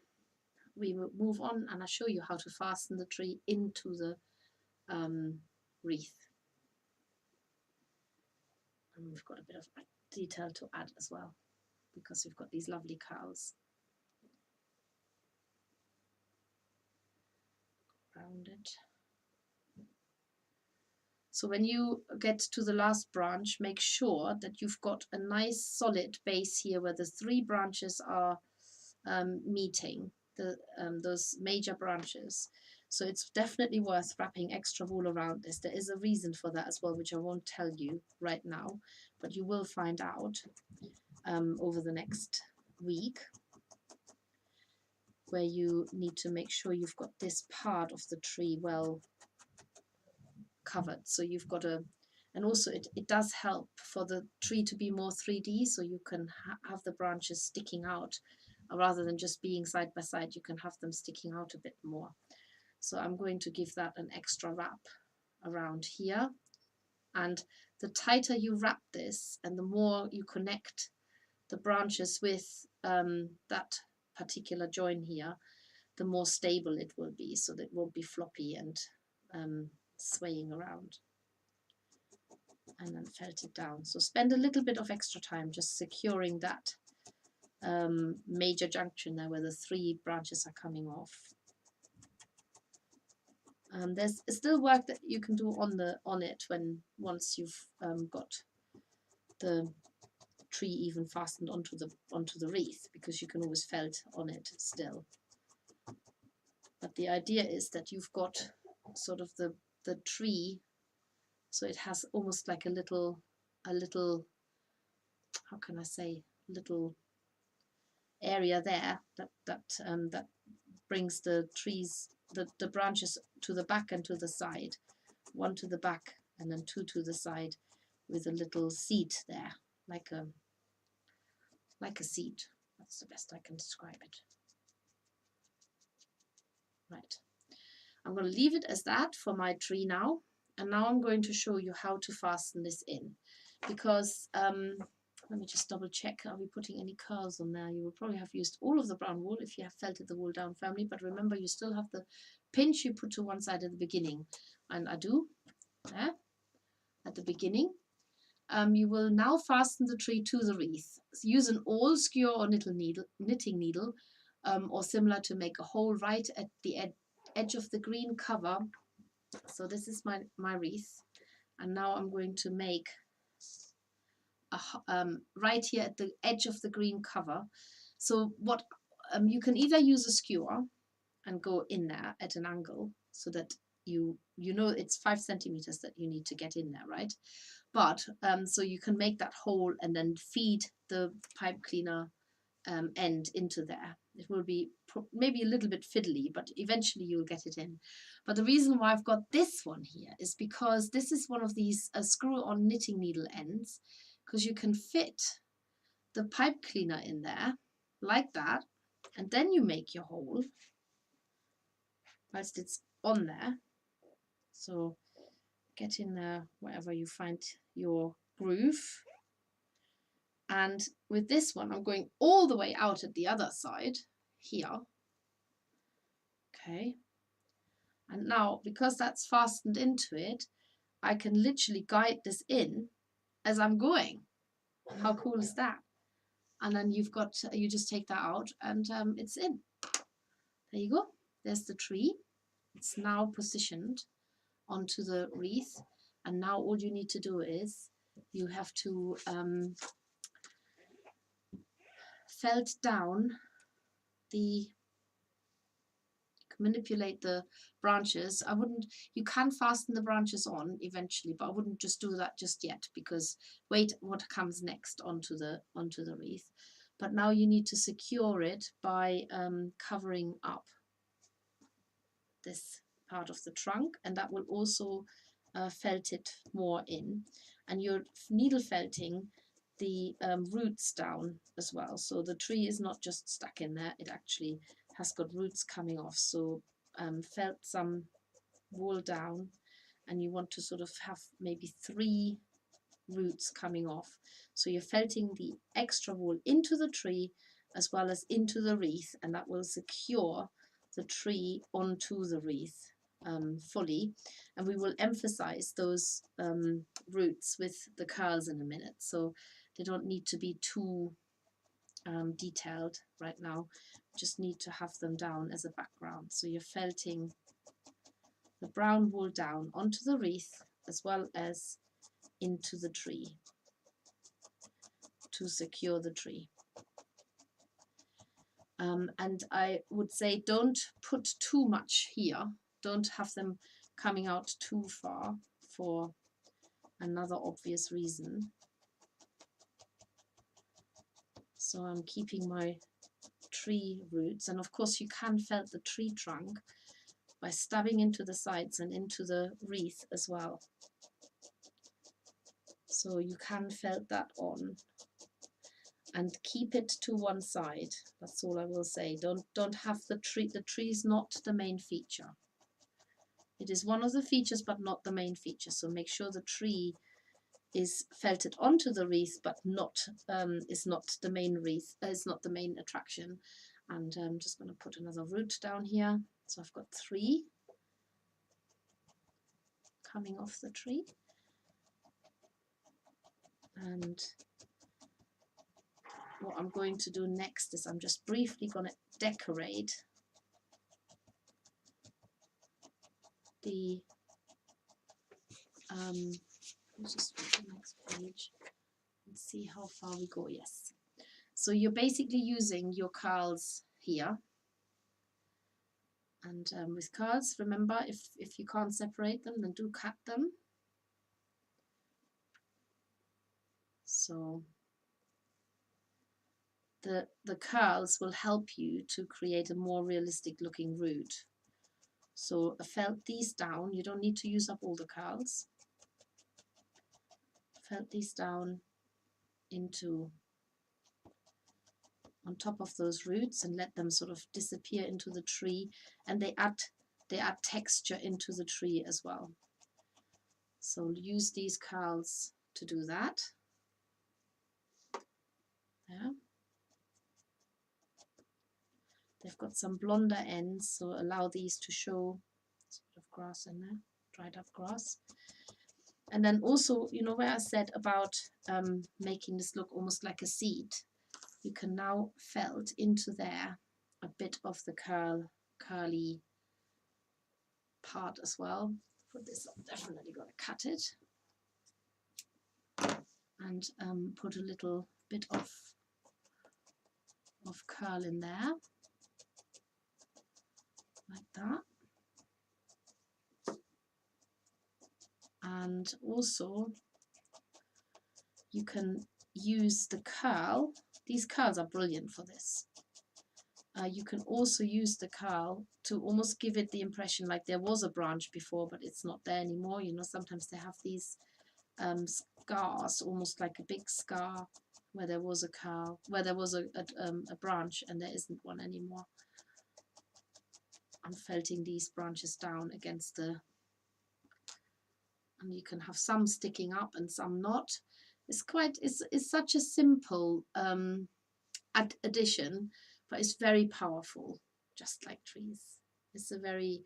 we will move on and I'll show you how to fasten the tree into the wreath. And we've got a bit of detail to add as well, because we've got these lovely cows. Around it. So when you get to the last branch, make sure that you've got a nice solid base here where the 3 branches are meeting, those major branches. So it's definitely worth wrapping extra wool around this. There is a reason for that as well, which I won't tell you right now, but you will find out over the next week, where you need to make sure you've got this part of the tree well covered. So you've got and also it does help for the tree to be more 3D, so you can have the branches sticking out rather than just being side by side. You can have them sticking out a bit more. So I'm going to give that an extra wrap around here. And the tighter you wrap this and the more you connect the branches with that particular join here, the more stable it will be, so that it won't be floppy and swaying around. And then felt it down. So spend a little bit of extra time just securing that major junction there where the 3 branches are coming off. There's still work that you can do on it once you've got the tree even fastened onto the wreath, because you can always felt on it still. But the idea is that you've got sort of the tree, so it has almost like a little how can I say, little area there that brings the trees, the branches to the back and to the side, 1 to the back and then 2 to the side, with a little seat there, like a seat. That's the best I can describe it. Right, I'm going to leave it as that for my tree now, and now I'm going to show you how to fasten this in, because let me just double check, are we putting any curls on there? You will probably have used all of the brown wool if you have felted the wool down firmly, but remember you still have the pinch you put to one side at the beginning, and I do there at the beginning. You will now fasten the tree to the wreath. So use an awl, skewer or knitting needle or similar to make a hole right at the edge of the green cover. So this is my wreath, and now I'm going to make right here at the edge of the green cover. So what you can either use a skewer and go in there at an angle, so that you know it's 5 centimeters that you need to get in there, right? But so you can make that hole and then feed the pipe cleaner end into there. It will be maybe a little bit fiddly, but eventually you'll get it in. But the reason why I've got this one here is because this is one of these screw-on knitting needle ends, because you can fit the pipe cleaner in there like that, and then you make your hole whilst it's on there. So get in there wherever you find your groove. And with this one, I'm going all the way out at the other side here. Okay. And now, because that's fastened into it, I can literally guide this in as I'm going. How cool is that? And then you just take that out and it's in. There you go. There's the tree. It's now positioned onto the wreath. And now all you need to do is you have to felt down the, you manipulate the branches. I wouldn't, you can fasten the branches on eventually, but I wouldn't just do that just yet, because wait what comes next onto the wreath. But now you need to secure it by covering up this part of the trunk, and that will also felt it more in. And you're needle felting the roots down as well, so the tree is not just stuck in there, it actually has got roots coming off. So felt some wool down, and you want to sort of have maybe 3 roots coming off. So you're felting the extra wool into the tree as well as into the wreath, and that will secure the tree onto the wreath fully. And we will emphasize those roots with the curls in a minute, so they don't need to be too detailed right now. Just need to have them down as a background. So you're felting the brown wool down onto the wreath as well as into the tree to secure the tree. And I would say don't put too much here. Don't have them coming out too far for another obvious reason. So I'm keeping my tree roots, and of course you can felt the tree trunk by stabbing into the sides and into the wreath as well. So you can felt that on, and keep it to one side. That's all I will say. Don't have the tree. The tree is not the main feature. It is one of the features, but not the main feature. So make sure the tree is felted onto the wreath, but not is not the main wreath. Is not the main attraction. And I'm just going to put another root down here. So I've got 3 coming off the tree, and what I'm going to do next is I'm just briefly going to decorate the let's just go to the next page and see how far we go. Yes, so you're basically using your curls here, and with curls, remember, if you can't separate them, then do cut them. So the curls will help you to create a more realistic looking root. So I felt these down. You don't need to use up all the curls. Felt these down into on top of those roots and let them sort of disappear into the tree, and they add texture into the tree as well. So use these curls to do that. Yeah. They've got some blonder ends, so allow these to show sort of grass in there, dried up grass. And then also, you know, where I said about making this look almost like a seed, you can now felt into there a bit of the curly part as well. For this, I'm definitely going to cut it and put a little bit of curl in there, like that. And also you can use the curl. These curls are brilliant for this. You can also use the curl to almost give it the impression like there was a branch before, but it's not there anymore. You know, sometimes they have these scars, almost like a big scar where there was a curl, where there was a branch and there isn't one anymore. I'm felting these branches down against the, and you can have some sticking up and some not. It's such a simple addition, but it's very powerful, just like trees. It's a very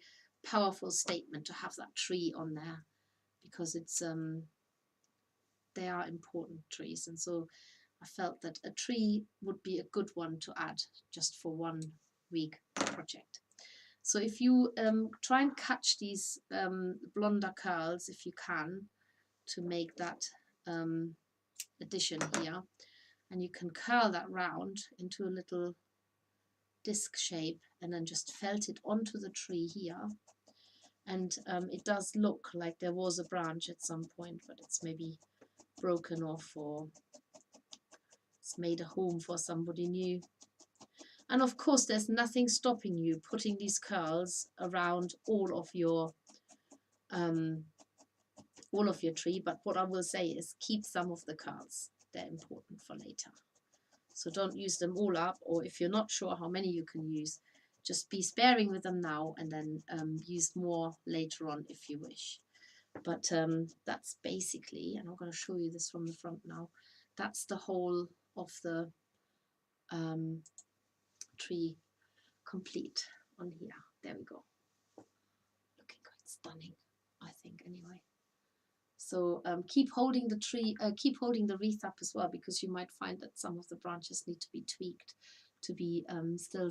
powerful statement to have that tree on there, because it's they are important trees, and so I felt that a tree would be a good one to add just for 1 week project. So if you try and catch these blonder curls, if you can, to make that addition here, and you can curl that round into a little disc shape and then just felt it onto the tree here. And it does look like there was a branch at some point, but it's maybe broken off, or it's made a home for somebody new. And of course, there's nothing stopping you putting these curls around all of your tree. But what I will say is keep some of the curls. They're important for later. So don't use them all up, or if you're not sure how many you can use, just be sparing with them now, and then use more later on if you wish. But that's basically, and I'm going to show you this from the front now, that's the whole of the tree complete on here. There we go. Looking quite stunning, I think, anyway. So keep holding the tree, keep holding the wreath up as well, because you might find that some of the branches need to be tweaked to be still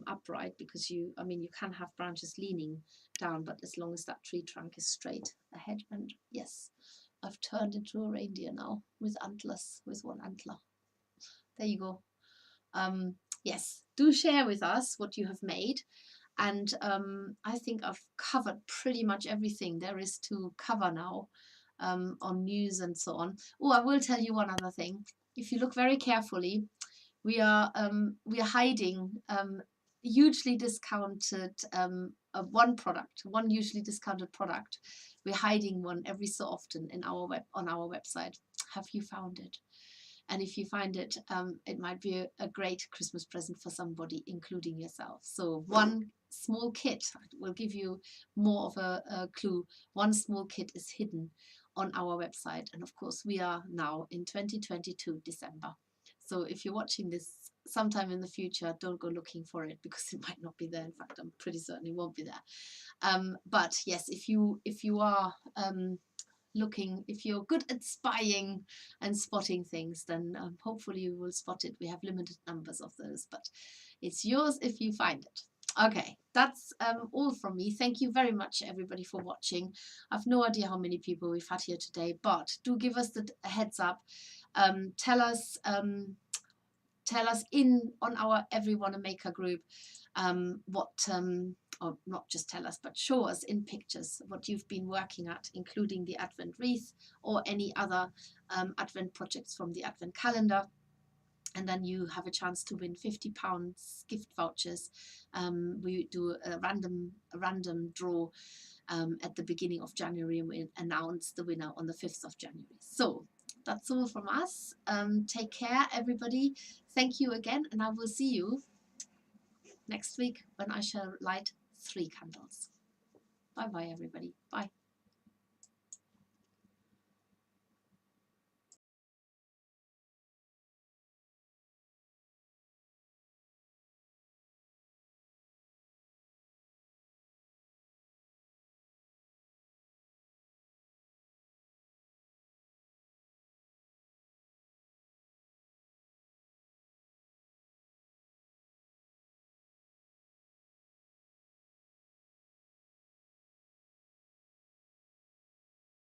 upright, because you can have branches leaning down, but as long as that tree trunk is straight ahead. And yes, I've turned into a reindeer now with antlers, with one antler. There you go. Yes, do share with us what you have made. And I think I've covered pretty much everything there is to cover now on news and so on. Oh, I will tell you one other thing. If you look very carefully, we are hiding hugely discounted one hugely discounted product. We're hiding one every so often on our website. Have you found it? And if you find it, it might be a great Christmas present for somebody, including yourself. So one small kit will give you more of a clue. One small kit is hidden on our website. And of course, we are now in 2022 December. So if you're watching this sometime in the future, don't go looking for it, because it might not be there. In fact, I'm pretty certain it won't be there. But yes, if you are looking, if you're good at spying and spotting things, then hopefully you will spot it. We have limited numbers of those, but it's yours if you find it. Okay, that's all from me. Thank you very much, everybody, for watching. I've no idea how many people we've had here today, but do give us a heads up. Tell us on our Everyone a Maker group what or not just tell us, but show us in pictures what you've been working at, including the Advent Wreath or any other Advent projects from the Advent calendar. And then you have a chance to win £50 gift vouchers. We do a random draw at the beginning of January, and we announce the winner on the 5th of January. So that's all from us. Take care, everybody. Thank you again, and I will see you next week when I shall light 3 candles. Bye bye, everybody. Bye.